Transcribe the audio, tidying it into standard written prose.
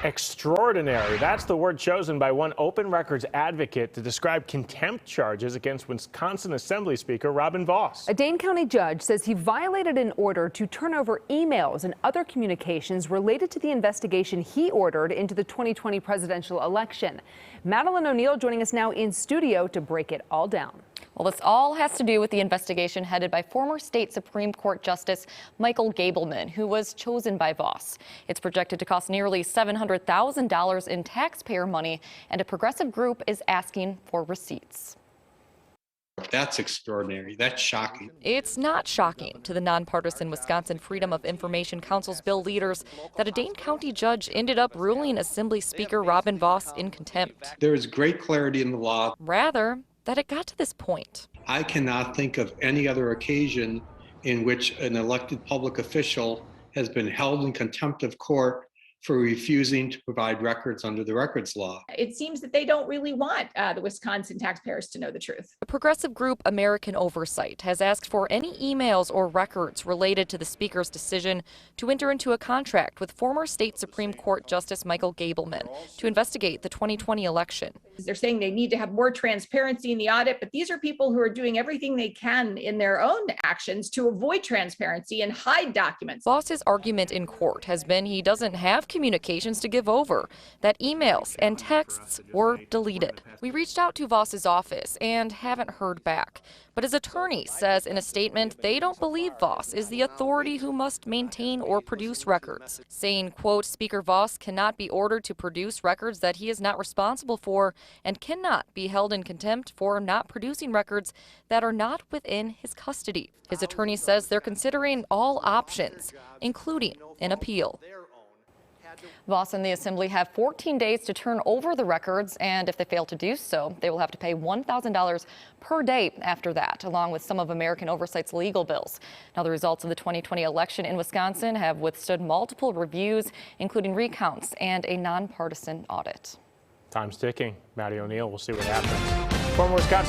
Extraordinary. That's the word chosen by one open records advocate to describe contempt charges against Wisconsin Assembly Speaker Robin Vos. A Dane County judge says he violated an order to turn over emails and other communications related to the investigation he ordered into the 2020 presidential election. Madeline O'Neill joining us now in studio to break it all down. Well, this all has to do with the investigation headed by former state Supreme Court Justice Michael Gableman, who was chosen by Vos. It's projected to cost nearly $700,000 in taxpayer money, and a progressive group is asking for receipts. That's extraordinary. That's shocking. It's not shocking to the nonpartisan Wisconsin Freedom of Information Council's bill leaders that a Dane County judge ended up ruling Assembly Speaker Robin Vos in contempt. There is great clarity in the law. Rather, that it got to this point. I cannot think of any other occasion in which an elected public official has been held in contempt of court for refusing to provide records under the records law. It seems that they don't really want the Wisconsin taxpayers to know the truth. The progressive group American Oversight has asked for any emails or records related to the Speaker's decision to enter into a contract with former state Supreme Court Justice Michael Gableman to investigate the 2020 election. They're saying they need to have more transparency in the audit, but these are people who are doing everything they can in their own actions to avoid transparency and hide documents. Vos's argument in court has been he doesn't have communications to give over, that emails and texts were deleted. We reached out to Vos's office and haven't heard back. But his attorney says in a statement they don't believe Vos is the authority who must maintain or produce records, saying, quote, Speaker Vos cannot be ordered to produce records that he is not responsible for and cannot be held in contempt for not producing records that are not within his custody. His attorney says they're considering all options, including an appeal. Vos and the Assembly have 14 days to turn over the records, and if they fail to do so, they will have to pay $1,000 per day after that, along with some of American Oversight's legal bills. Now, the results of the 2020 election in Wisconsin have withstood multiple reviews, including recounts and a nonpartisan audit. Time's ticking. Maddie O'Neill, we'll see what happens. Former Wisconsin